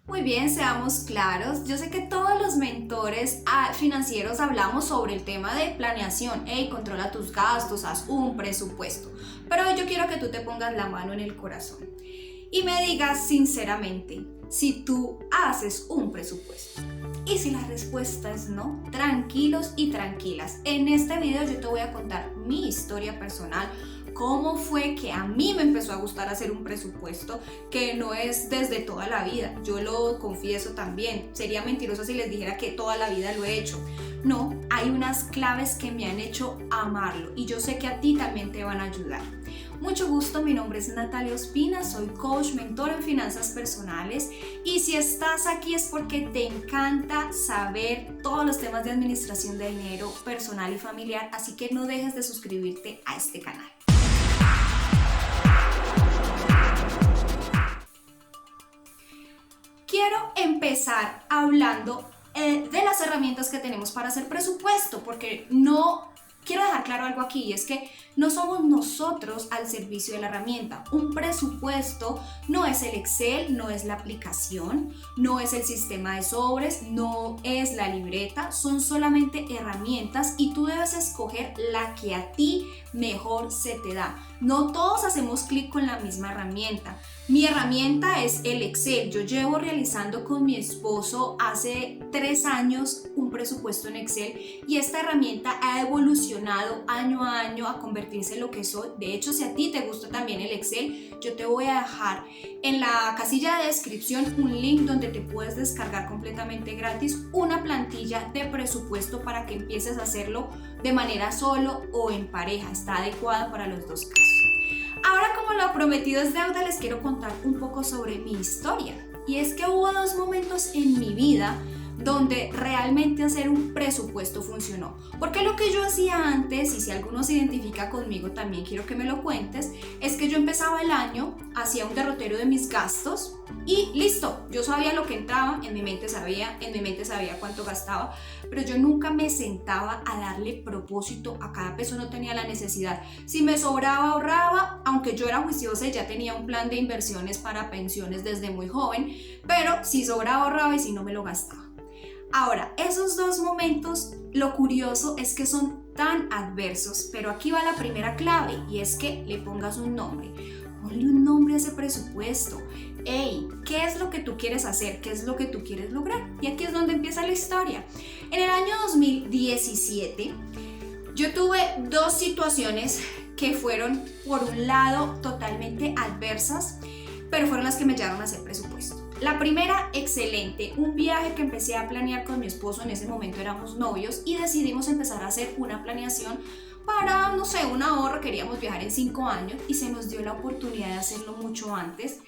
Muy bien, seamos claros. Yo sé que todos los mentores financieros hablamos sobre el tema de planeación. Hey, controla tus gastos, haz un presupuesto. Pero yo quiero que tú te pongas la mano en el corazón y me digas sinceramente si tú haces un presupuesto. Y si la respuesta es no, tranquilos y tranquilas. En este video yo te voy a contar mi historia personal, cómo fue que a mí me empezó a gustar hacer un presupuesto, que no es desde toda la vida, yo lo confieso también, sería mentirosa si les dijera que toda la vida lo he hecho. No, hay unas claves que me han hecho amarlo y yo sé que a ti también te van a ayudar. Mucho gusto, mi nombre es Natalia Ospina, soy coach, mentor en finanzas personales y si estás aquí es porque te encanta saber todos los temas de administración de dinero personal y familiar, así que no dejes de suscribirte a este canal. Quiero empezar hablando de las herramientas que tenemos para hacer presupuesto, porque no quiero dejar claro algo aquí, y es que no somos nosotros al servicio de la herramienta. Un presupuesto no es el Excel, no es la aplicación, no es el sistema de sobres, no es la libreta, son solamente herramientas y tú debes escoger la que a ti mejor se te da. No todos hacemos clic con la misma herramienta. Mi herramienta es el Excel. Yo llevo realizando con mi esposo hace 3 años un presupuesto en Excel y esta herramienta ha evolucionado año a año a convertirse en lo que soy. De hecho, si a ti te gusta también el Excel, yo te voy a dejar en la casilla de descripción un link donde te puedes descargar completamente gratis una plantilla de presupuesto para que empieces a hacerlo de manera solo o en pareja. Está adecuada para los dos casos. Ahora, como lo prometido es deuda, les quiero contar un poco sobre mi historia. Y es que hubo 2 momentos en mi vida donde realmente hacer un presupuesto funcionó. Porque lo que yo hacía antes, y si alguno se identifica conmigo también quiero que me lo cuentes, es que yo empezaba el año, hacía un derrotero de mis gastos y listo, yo sabía lo que entraba, en mi mente sabía cuánto gastaba, pero yo nunca me sentaba a darle propósito a cada peso, no tenía la necesidad. Si me sobraba, ahorraba, aunque yo era juiciosa y ya tenía un plan de inversiones para pensiones desde muy joven, pero si sobraba, ahorraba y si no me lo gastaba. Ahora, esos 2 momentos, lo curioso es que son tan adversos, pero aquí va la primera clave y es que le pongas un nombre. Ponle un nombre a ese presupuesto. Hey, ¿qué es lo que tú quieres hacer? ¿Qué es lo que tú quieres lograr? Y aquí es donde empieza la historia. En el año 2017, yo tuve 2 situaciones que fueron, por un lado, totalmente adversas, pero fueron las que me llevaron a hacer presupuesto. La primera, excelente, un viaje que empecé a planear con mi esposo, en ese momento éramos novios y decidimos empezar a hacer una planeación para, no sé, un ahorro, queríamos viajar en 5 años y se nos dio la oportunidad de hacerlo mucho antes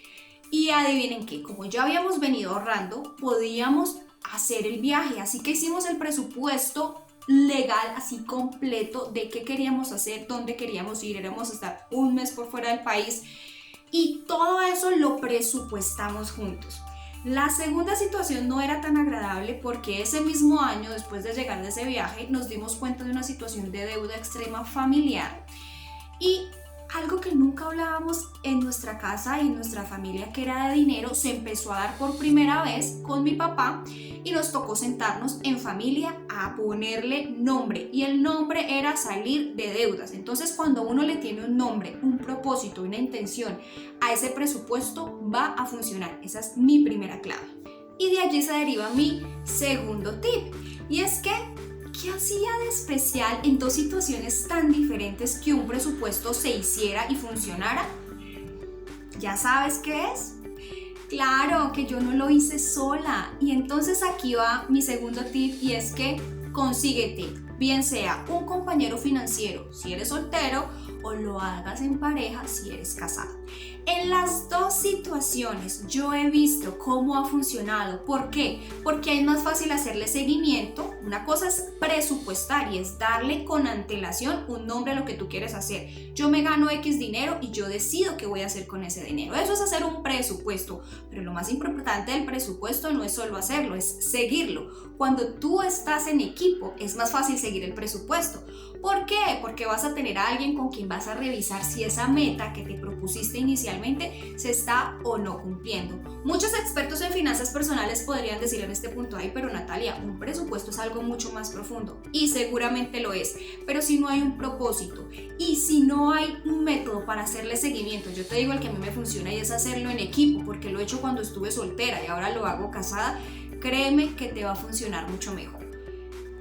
y adivinen qué, como ya habíamos venido ahorrando, podíamos hacer el viaje, así que hicimos el presupuesto legal, así completo, de qué queríamos hacer, dónde queríamos ir, éramos a estar un mes por fuera del país. Y todo eso lo presupuestamos juntos. La segunda situación no era tan agradable porque ese mismo año, después de llegar de ese viaje, nos dimos cuenta de una situación de deuda extrema familiar y algo que nunca hablábamos en nuestra casa y en nuestra familia, que era de dinero, se empezó a dar por primera vez con mi papá y nos tocó sentarnos en familia a ponerle nombre y el nombre era salir de deudas. Entonces, cuando uno le tiene un nombre, un propósito, una intención a ese presupuesto, va a funcionar. Esa es mi primera clave. Y de allí se deriva mi segundo tip y es que ¿qué hacía de especial en 2 situaciones tan diferentes que un presupuesto se hiciera y funcionara? ¿Ya sabes qué es? Claro que yo no lo hice sola. Y entonces aquí va mi segundo tip y es que consíguete, bien sea un compañero financiero si eres soltero o lo hagas en pareja si eres casado. En las 2 situaciones yo he visto cómo ha funcionado. ¿Por qué? Porque es más fácil hacerle seguimiento. Una cosa es presupuestar y es darle con antelación un nombre a lo que tú quieres hacer. Yo me gano X dinero y yo decido qué voy a hacer con ese dinero. Eso es hacer un presupuesto. Pero lo más importante del presupuesto no es solo hacerlo, es seguirlo. Cuando tú estás en equipo es más fácil seguir el presupuesto. ¿Por qué? Porque vas a tener a alguien con quien vas a revisar si esa meta que te propusiste inicialmente realmente se está o no cumpliendo. Muchos expertos en finanzas personales podrían decir en este punto, ay, pero Natalia, un presupuesto es algo mucho más profundo, y seguramente lo es, pero si no hay un propósito y si no hay un método para hacerle seguimiento, yo te digo el que a mí me funciona y es hacerlo en equipo, porque lo he hecho cuando estuve soltera y ahora lo hago casada, créeme que te va a funcionar mucho mejor.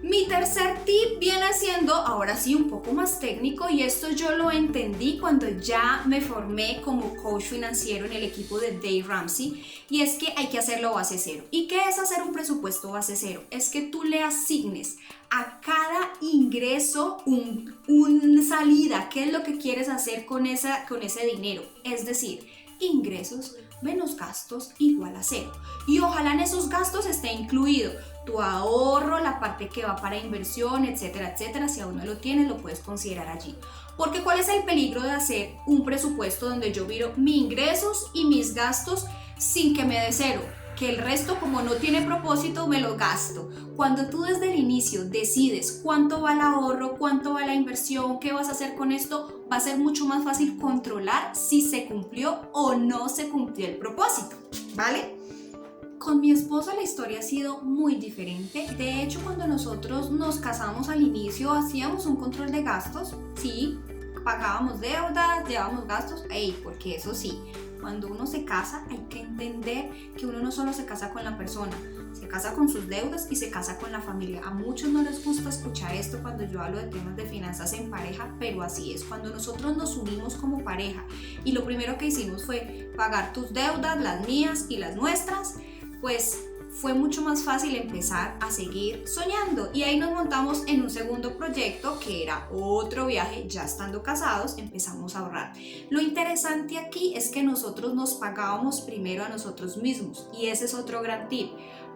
Mi tercer tip viene siendo, ahora sí, un poco más técnico, y esto yo lo entendí cuando ya me formé como coach financiero en el equipo de Dave Ramsey, y es que hay que hacerlo base cero. ¿Y qué es hacer un presupuesto base cero? Es que tú le asignes a cada ingreso una salida, qué es lo que quieres hacer con ese dinero, es decir, ingresos menos gastos igual a cero. Y ojalá en esos gastos esté incluido tu ahorro, la parte que va para inversión, etcétera, etcétera. Si aún no lo tienes, lo puedes considerar allí. Porque ¿cuál es el peligro de hacer un presupuesto donde yo miro mis ingresos y mis gastos sin que me dé cero? Que el resto, como no tiene propósito, me lo gasto. Cuando tú desde el inicio decides cuánto va el ahorro, cuánto va la inversión, qué vas a hacer con esto, va a ser mucho más fácil controlar si se cumplió o no se cumplió el propósito, ¿vale? Con mi esposa la historia ha sido muy diferente. De hecho, cuando nosotros nos casamos al inicio, hacíamos un control de gastos. Sí, pagábamos deudas, llevábamos gastos, porque eso sí, cuando uno se casa hay que entender que uno no solo se casa con la persona, se casa con sus deudas y se casa con la familia. A muchos no les gusta escuchar esto cuando yo hablo de temas de finanzas en pareja, pero así es. Cuando nosotros nos unimos como pareja y lo primero que hicimos fue pagar tus deudas, las mías y las nuestras, pues fue mucho más fácil empezar a seguir soñando, y ahí nos montamos en un segundo proyecto que era otro viaje. Ya estando casados empezamos a ahorrar. Lo interesante aquí es que nosotros nos pagábamos primero a nosotros mismos, y ese es otro gran tip.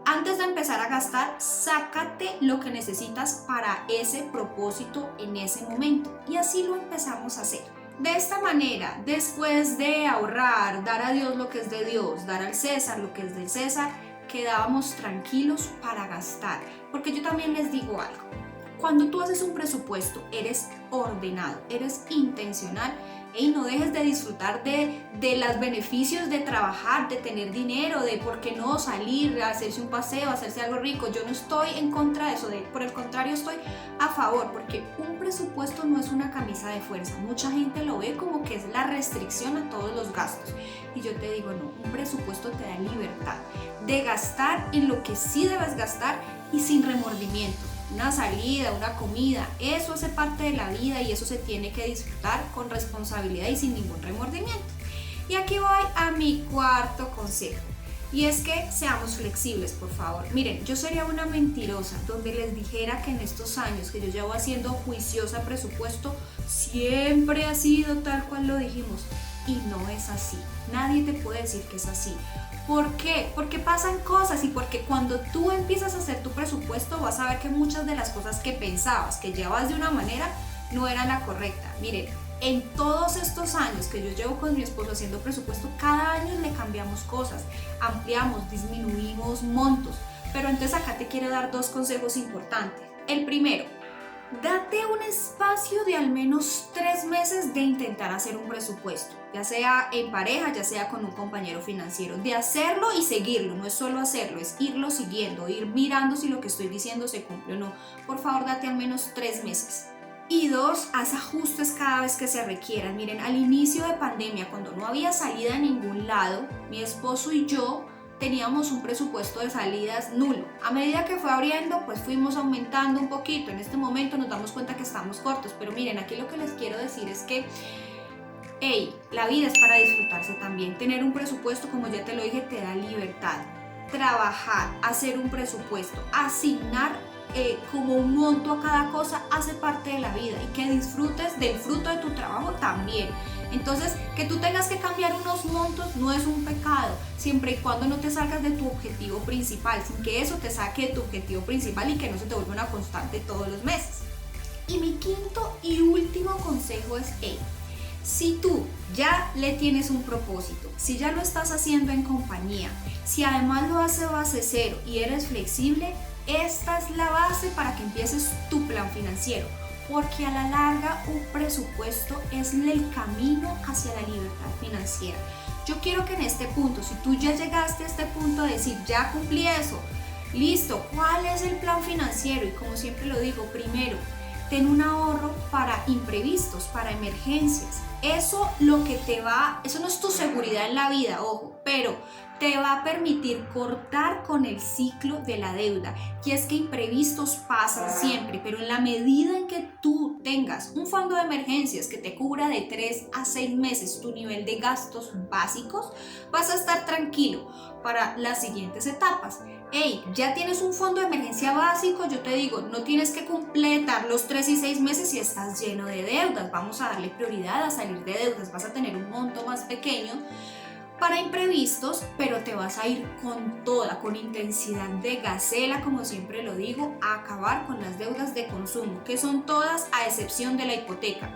Antes de empezar a gastar, sácate lo que necesitas para ese propósito en ese momento, y así lo empezamos a hacer. De esta manera, después de ahorrar, dar a Dios lo que es de Dios, dar al César lo que es del César, quedábamos tranquilos para gastar. Porque yo también les digo algo, cuando tú haces un presupuesto, eres ordenado, eres intencional, y no dejes de disfrutar de los beneficios de trabajar, de tener dinero, de por qué no salir, hacerse un paseo, hacerse algo rico. Yo no estoy en contra de eso, por el contrario estoy a favor, porque un presupuesto no es una camisa de fuerza. Mucha gente lo ve como que es la restricción a todos los gastos, y yo te digo no, un presupuesto te da libertad de gastar en lo que sí debes gastar y sin remordimiento. Una salida, una comida, eso hace parte de la vida y eso se tiene que disfrutar con responsabilidad y sin ningún remordimiento. Y aquí voy a mi cuarto consejo, y es que seamos flexibles, por favor. Miren, yo sería una mentirosa donde les dijera que en estos años que yo llevo haciendo juiciosa presupuesto siempre ha sido tal cual lo dijimos, y no es así. Nadie te puede decir que es así. ¿Por qué? Porque pasan cosas, y porque cuando tú empiezas a hacer tu presupuesto vas a ver que muchas de las cosas que pensabas que llevabas de una manera no eran la correcta. Miren, en todos estos años que yo llevo con mi esposo haciendo presupuesto, cada año le cambiamos cosas, ampliamos, disminuimos montos. Pero entonces acá te quiero dar dos consejos importantes. El primero, date un espacio de al menos 3 meses de intentar hacer un presupuesto, ya sea en pareja, ya sea con un compañero financiero, de hacerlo y seguirlo. No es solo hacerlo, es irlo siguiendo, ir mirando si lo que estoy diciendo se cumple o no. Por favor, date al menos 3 meses. Y 2, haz ajustes cada vez que se requieran. Miren, al inicio de pandemia, cuando no había salida a ningún lado, mi esposo y yo teníamos un presupuesto de salidas nulo. A medida que fue abriendo, pues fuimos aumentando un poquito. En este momento nos damos cuenta que estamos cortos, pero miren, aquí lo que les quiero decir es que la vida es para disfrutarse también. Tener un presupuesto, como ya te lo dije, te da libertad. Trabajar, hacer un presupuesto, asignar como un monto a cada cosa hace parte de la vida, y que disfrutes del fruto de tu trabajo también. Entonces, que tú tengas que cambiar unos montos no es un pecado, siempre y cuando no te salgas de tu objetivo principal, sin que eso te saque de tu objetivo principal y que no se te vuelva una constante todos los meses. Y mi quinto y último consejo es, si tú ya le tienes un propósito, si ya lo estás haciendo en compañía, si además lo haces base cero y eres flexible, esta es la base para que empieces tu plan financiero. porque a la larga un presupuesto es el camino hacia la libertad financiera. Yo quiero que en este punto, si tú ya llegaste a este punto de decir, ya cumplí eso, listo, ¿cuál es el plan financiero? Y como siempre lo digo, primero, ten un ahorro para imprevistos, para emergencias. Eso no es tu seguridad en la vida, ojo, pero te va a permitir cortar con el ciclo de la deuda. Y es que imprevistos pasan siempre, pero en la medida en que tú tengas un fondo de emergencias que te cubra de 3 a 6 meses tu nivel de gastos básicos, vas a estar tranquilo para las siguientes etapas. Hey, ya tienes un fondo de emergencia básico, yo te digo, no tienes que completar los 3 y 6 meses si estás lleno de deudas. Vamos a darle prioridad a salir de deudas, vas a tener un monto más pequeño para imprevistos, pero te vas a ir con toda, con intensidad de gacela, como siempre lo digo, a acabar con las deudas de consumo, que son todas a excepción de la hipoteca.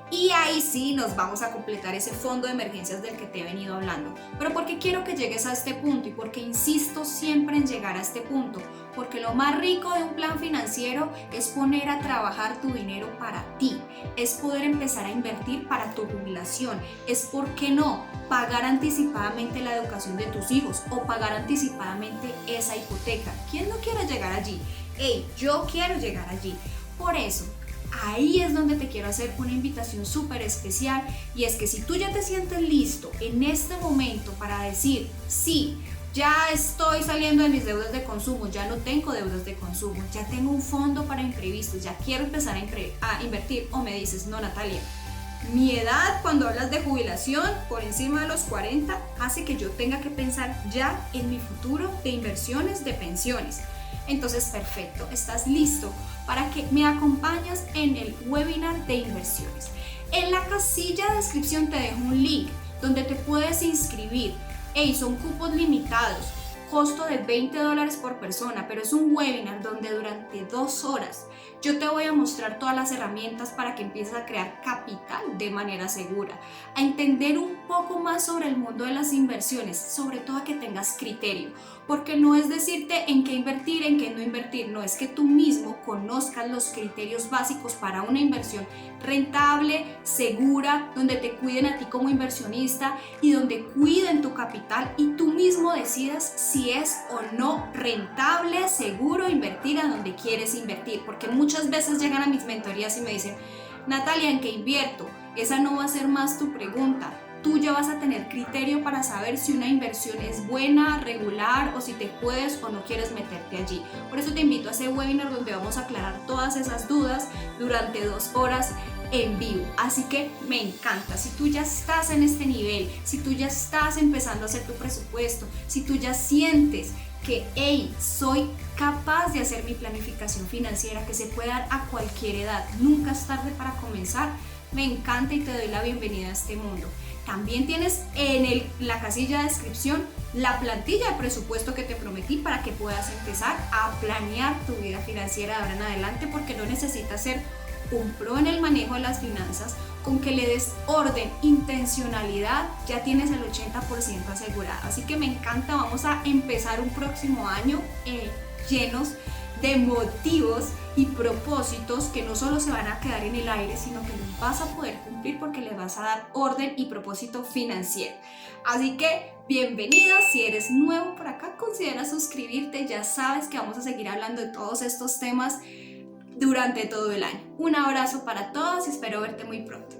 Y ahí sí nos vamos a completar ese fondo de emergencias del que te he venido hablando. Pero ¿por qué quiero que llegues a este punto? Y porque insisto siempre en llegar a este punto. Porque lo más rico de un plan financiero es poner a trabajar tu dinero para ti. Es poder empezar a invertir para tu jubilación. Es, ¿por qué no?, pagar anticipadamente la educación de tus hijos o pagar anticipadamente esa hipoteca. ¿Quién no quiere llegar allí? Hey, yo quiero llegar allí. Por eso, ahí es donde te quiero hacer una invitación súper especial, y es que si tú ya te sientes listo en este momento para decir, sí, ya estoy saliendo de mis deudas de consumo, ya no tengo deudas de consumo, ya tengo un fondo para imprevistos, ya quiero empezar a invertir, o me dices, no, Natalia, mi edad cuando hablas de jubilación por encima de los 40 hace que yo tenga que pensar ya en mi futuro de inversiones, de pensiones. Entonces, perfecto, estás listo para que me acompañes en el webinar de inversiones. En la casilla de descripción te dejo un link donde te puedes inscribir. Hey, son cupos limitados, costo de $20 por persona, pero es un webinar donde durante 2 horas yo te voy a mostrar todas las herramientas para que empieces a crear capital de manera segura, a entender un poco más sobre el mundo de las inversiones, sobre todo a que tengas criterio, porque no es decirte en qué invertir, en qué no invertir, no, es que tú mismo conozcas los criterios básicos para una inversión rentable, segura, donde te cuiden a ti como inversionista y donde cuiden tu capital, y tú mismo decidas si es o no rentable, seguro invertir a donde quieres invertir, porque muchas veces llegan a mis mentorías y me dicen, Natalia, ¿en qué invierto? Esa no va a ser más tu pregunta. Tú ya vas a tener criterio para saber si una inversión es buena, regular, o si te puedes o no quieres meterte allí. Por eso te invito a ese webinar donde vamos a aclarar todas esas dudas durante 2 horas en vivo. Así que me encanta. Si tú ya estás en este nivel, si tú ya estás empezando a hacer tu presupuesto, si tú ya sientes que, hey, soy capaz de hacer mi planificación financiera, que se puede dar a cualquier edad, nunca es tarde para comenzar, me encanta y te doy la bienvenida a este mundo. También tienes en la casilla de descripción la plantilla de presupuesto que te prometí para que puedas empezar a planear tu vida financiera de ahora en adelante, porque no necesitas ser un pro en el manejo de las finanzas. Con que le des orden, intencionalidad, ya tienes el 80% asegurado. Así que me encanta, vamos a empezar un próximo año llenos de motivos y propósitos que no solo se van a quedar en el aire, sino que los vas a poder cumplir porque le vas a dar orden y propósito financiero. Así que bienvenida. Si eres nuevo por acá, considera suscribirte. Ya sabes que vamos a seguir hablando de todos estos temas durante todo el año. Un abrazo para todos y espero verte muy pronto.